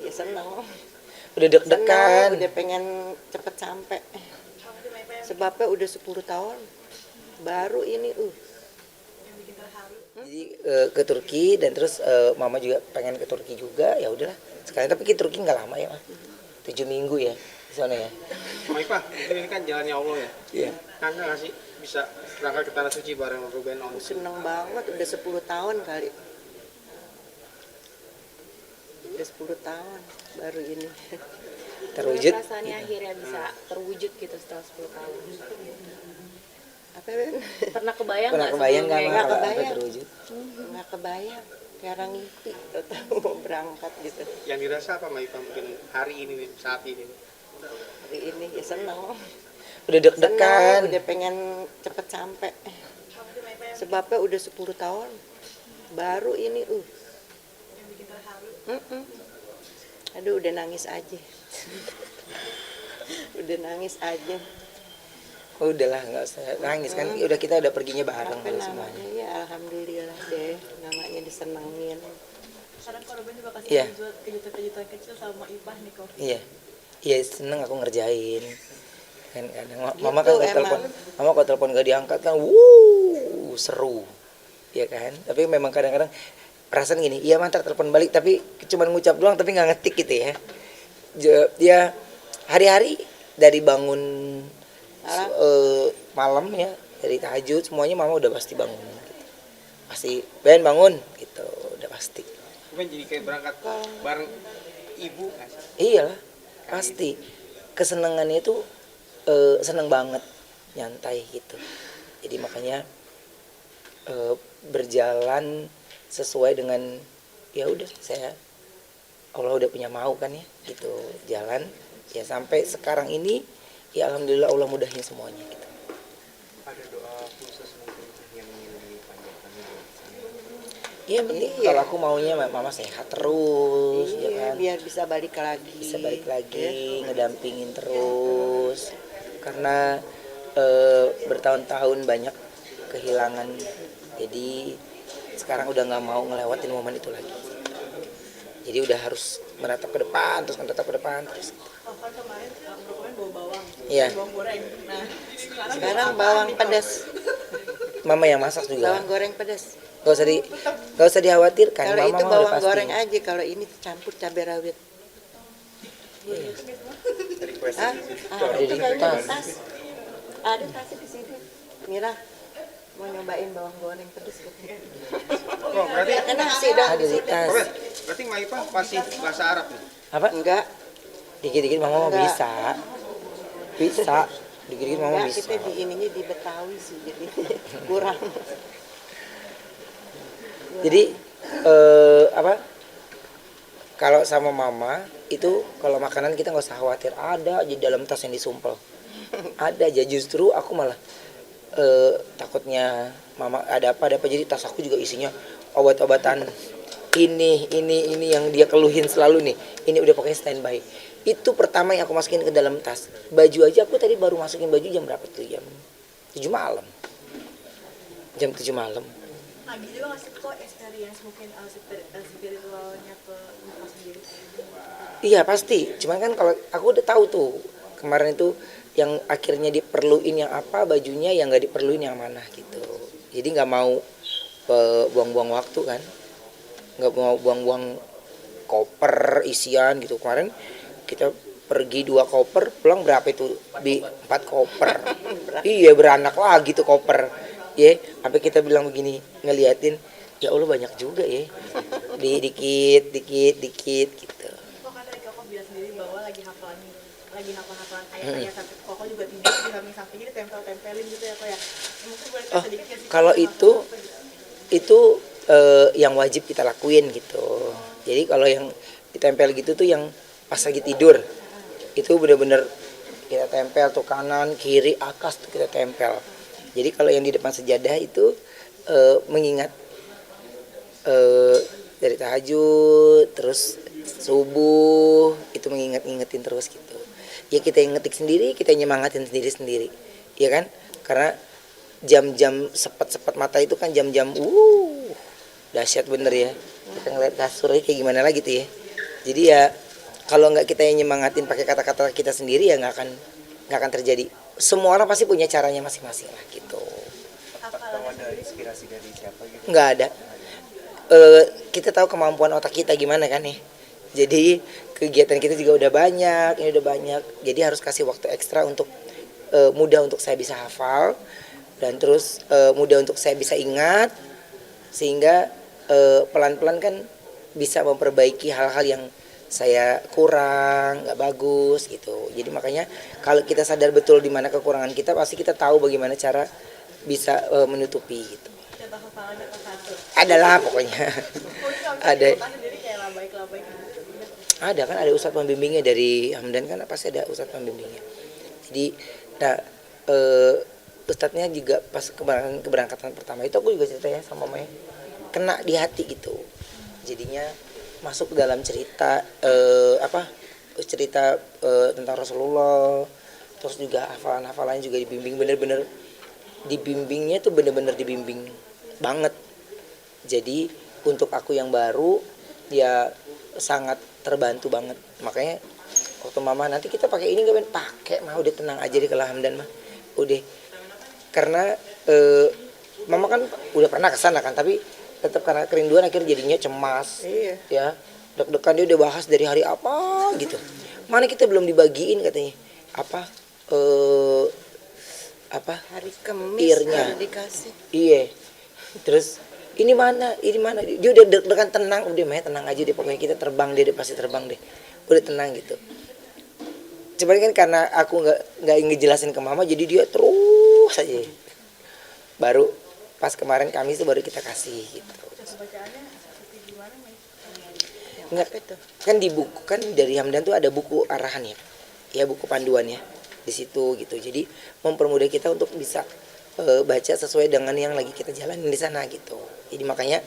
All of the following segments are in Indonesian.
ya seneng. Udah deg-degan. Udah pengen cepet sampai. Sebabnya udah 10 tahun. Baru ini Jadi ke Turki dan terus mama juga pengen ke Turki juga, ya udahlah sekalian. Tapi ke Turki nggak lama ya mah, 7 minggu ya di sana ya. Maifah, ini kan jalannya Allah ya. Iya. Anda nggak sih bisa berangkat ke tanah suci bareng Ruben Onsu? seneng banget, udah 10 tahun kali. Udah 10 tahun baru ini. Terwujud. Perasaannya akhirnya bisa terwujud gitu setelah 10 tahun. Apa Ben? Pernah kebayang Pernah nggak kebayang nggak sebelumnya? mah Nggak kalau kebayang. sampai terwujud? Nggak kebayang. Kayak orang ngimpi, tahu mau berangkat gitu. Yang dirasa apa Maifah mungkin hari ini nih, saat ini? Hari ini ya seneng. Udah deg-degan. Udah pengen cepet sampai. Sebabnya udah 10 tahun. Baru ini Mm-mm. Aduh udah nangis aja. Udah nangis aja. Oh, udahlah nggak usah nangis kan, udah kita udah perginya bareng Apa semuanya. namanya ya alhamdulillah deh, namanya disenengin. Kadang korban juga kasih Iya. kejutan-kejutan kecil sama Ipah nih kok. Iya, iya seneng aku ngerjain. Kan kadang Gitu mama kan kalau emang. telepon, mama kalau telepon gak diangkat kan, seru, ya kan. Tapi memang kadang-kadang perasaan gini, iya mantar telepon balik tapi cuma ngucap doang tapi nggak ngetik gitu ya. Dia hari-hari dari bangun malam ya, dari tahajud semuanya mama udah pasti bangun gitu. Pasti Ben bangun gitu, udah pasti. Ruben jadi kayak berangkat bareng ibu nggak sih? Iyalah pasti, kesenangannya itu seneng banget, nyantai gitu. Jadi makanya berjalan sesuai dengan ya udah, saya Allah udah punya mau kan ya gitu, jalan ya sampai sekarang ini ya alhamdulillah Allah mudahin semuanya gitu. Ada doa khusus mungkin yang ingin dipanjatkan buat saya? Iya penting Iya. kalau aku maunya mama sehat terus ya Iya, kan, biar bisa balik lagi. bisa balik lagi Ya. ngedampingin terus karena bertahun-tahun banyak kehilangan, jadi sekarang udah nggak mau ngelewatin momen itu lagi, jadi udah harus menatap ke depan terus terus. Kan kemarin Ruben bawa bawang, Iya. bawang goreng. Nah, Sekarang bawang pedas, Mama yang masak juga, bawang goreng pedas. gak usah dikhawatirkan. Kalau Mama itu mah udah bawang pasti. goreng aja, kalau ini campur cabai rawit. Ah, Ada di tas. Ada tas di sini. Mira mau nyobain bawang goreng pedas katanya. Oh berarti Kan nasi dong Ada di di situ. tas. Ruben, berarti Maifah pasti bahasa Arab nih? Apa? Enggak, Dikit-dikit mama mau Enggak. bisa. Dikit-dikit mama enggak, bisa. kita di ininya di Betawi sih, jadi kurang. Jadi apa? Kalau sama mama itu kalau makanan kita nggak usah khawatir, ada aja dalam tas yang disumpel. Ada aja, justru aku malah takutnya mama ada apa, jadi tas aku juga isinya obat-obatan ini yang dia keluhin selalu nih. Ini udah pokoknya standby. Itu pertama yang aku masukin ke dalam tas. Baju aja aku tadi baru masukin baju jam berapa tuh? Jam 7 malam. Jam 7 malam. Agi juga ngasih kok experience mungkin spiritualnya ke Ipah sendiri. Iya pasti. Cuman kan kalau aku udah tahu tuh kemarin itu yang akhirnya diperluin yang apa, bajunya yang nggak diperluin yang mana gitu. Jadi nggak mau buang-buang waktu kan, nggak mau buang-buang koper isian gitu. Kemarin kita pergi 2 koper, pulang berapa itu? 4 koper. Iya beranak lagi tuh koper. Ya, sampai kita bilang begini ngeliatin, ya Allah banyak juga ya. Dikit gitu. Kok kan tadi Koko bilang sendiri bahwa lagi hafal-hafalan ayat-ayat sampai Koko juga tidur di samping-sampingnya ditempel-tempelin gitu ya kok ya. Mungkin boleh Oh, sedikit ya sih. kalau itu yang wajib kita lakuin gitu. Jadi kalau yang ditempel gitu tuh yang pas lagi tidur, itu bener-bener kita tempel tuh kanan, kiri, atas tuh kita tempel. Jadi kalau yang di depan sejadah itu mengingat dari tahajud, terus subuh, itu mengingetin terus gitu. Ya kita yang ngetik sendiri, kita nyemangatin sendiri-sendiri, ya kan? Karena jam-jam sepet-sepet mata itu kan jam-jam dahsyat bener ya. Kita ngeliat kasurnya kayak gimana lagi tuh ya. Jadi ya kalau nggak kita yang nyemangatin pakai kata-kata kita sendiri ya nggak akan terjadi. Semua orang pasti punya caranya masing-masing lah gitu. Atau ada inspirasi dari siapa gitu? Nggak ada. Kita tahu kemampuan otak kita gimana kan nih. Jadi kegiatan kita juga udah banyak, ini udah banyak. Jadi harus kasih waktu ekstra untuk mudah untuk saya bisa hafal dan terus mudah untuk saya bisa ingat sehingga pelan-pelan kan bisa memperbaiki hal-hal yang saya kurang, nggak bagus gitu. Jadi makanya kalau kita sadar betul di mana kekurangan kita, pasti kita tahu bagaimana cara bisa menutupi gitu. Contoh hafalannya apa satu? Adalah pokoknya. Ada. Jadi kayak labai-labai gitu. Ada kan, ada ustadz pembimbingnya dari Hamdan kan, pasti ada ustadz pembimbingnya. Jadi nah ustadznya juga pas keberangkatan pertama itu aku juga cerita ya sama Maya, kena di hati gitu. Jadinya masuk ke dalam cerita cerita tentang Rasulullah, terus juga hafalan-hafalannya juga dibimbing bener-bener, dibimbingnya tuh bener-bener dibimbing banget. Jadi untuk aku yang baru ya sangat terbantu banget. Makanya waktu mama nanti kita pakai ini nggak pakai, mah udah tenang aja deh kalau Hamdan mah udah, karena mama kan udah pernah kesana kan, tapi tetap karena kerinduan akhirnya jadinya cemas. Iya. Ya deg-degan, dia udah bahas dari hari apa gitu, mana kita belum dibagiin katanya Hari Kamis Tirnya. baru dikasih. iya, terus ini mana dia udah deg-degan, tenang udah Maya tenang aja deh, pokoknya kita terbang deh pasti terbang deh, udah tenang gitu. Cuman kan karena aku nggak ngejelasin ke mama, jadi dia terus aja. Baru pas kemarin Kamis itu baru kita kasih gitu. Bacaannya seperti gimana, Mai? Enggak, kan di buku kan dari Hamdan tuh ada buku arahan ya buku panduan ya di situ gitu. Jadi mempermudah kita untuk bisa baca sesuai dengan yang lagi kita jalanin di sana gitu. Jadi makanya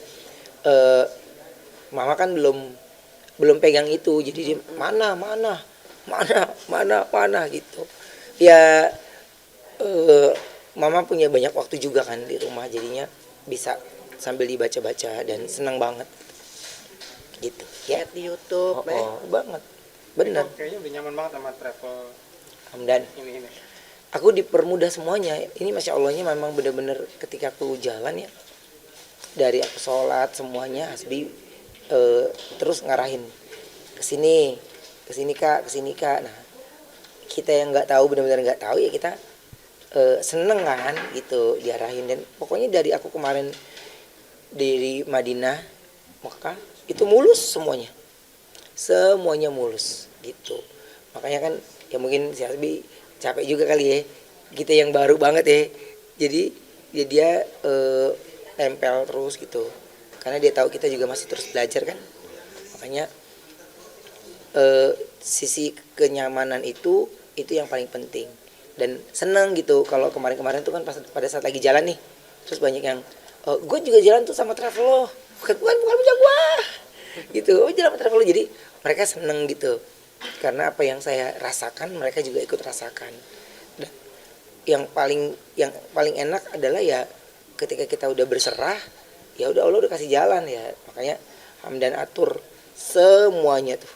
mama kan belum pegang itu, jadi dia mana gitu ya. Mama punya banyak waktu juga kan di rumah, jadinya bisa sambil dibaca-baca dan senang banget gitu ya. Lihat di YouTube Banget bener. Kayaknya udah nyaman banget sama travel Hamdan, ini. aku dipermudah semuanya ini, masya Allahnya memang bener-bener ketika aku jalan ya, dari aku sholat semuanya Hasbi terus ngarahin ke sini kak. Nah kita yang nggak tahu, benar-benar nggak tahu ya, kita seneng kan gitu diarahin. Dan pokoknya dari aku kemarin dari Madinah Mekah itu mulus semuanya mulus gitu. Makanya kan ya mungkin si Hasbi capek juga kali ya, kita yang baru banget ya, jadi ya dia tempel terus gitu, karena dia tahu kita juga masih terus belajar kan. Makanya sisi kenyamanan itu yang paling penting. Dan seneng gitu kalau kemarin tuh kan pada saat lagi jalan nih, terus banyak yang gue juga jalan tuh sama travel lo, bukan punya gue gitu, jalan sama travel lo. Jadi mereka seneng gitu, karena apa yang saya rasakan mereka juga ikut rasakan. Dan yang paling enak adalah ya ketika kita udah berserah, ya udah Allah udah kasih jalan ya. Makanya Hamdan atur semuanya tuh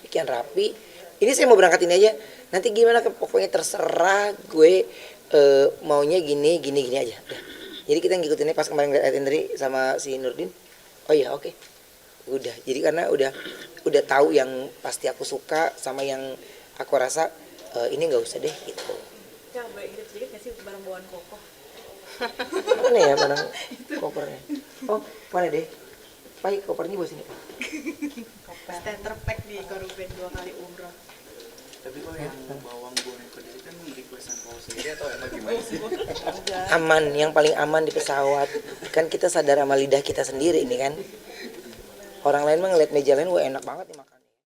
sekian rapi. Ini saya mau berangkat ini aja, nanti gimana pokoknya terserah gue, maunya gini aja udah. Jadi kita ngikutinnya pas kemarin ngeliat itinerary sama si Nurdin. Oh iya oke. Udah, jadi karena udah tahu yang pasti aku suka sama yang aku rasa ini nggak usah deh gitu. Kak, boleh ingat sedikit nggak sih barang bawaan Koko? Mana ya barang kopernya? Oh mana deh? Baik, kopernya bawa sini. Starter pack di Koruben 2 kali umroh. Tapi kalau yang bawang goreng pedas kan requestan kau sendiri atau emang gimana sih? Aman, yang paling aman di pesawat. Kan kita sadar sama lidah kita sendiri ini kan. Orang lain mah ngeliat meja lain, wah enak banget nih makan.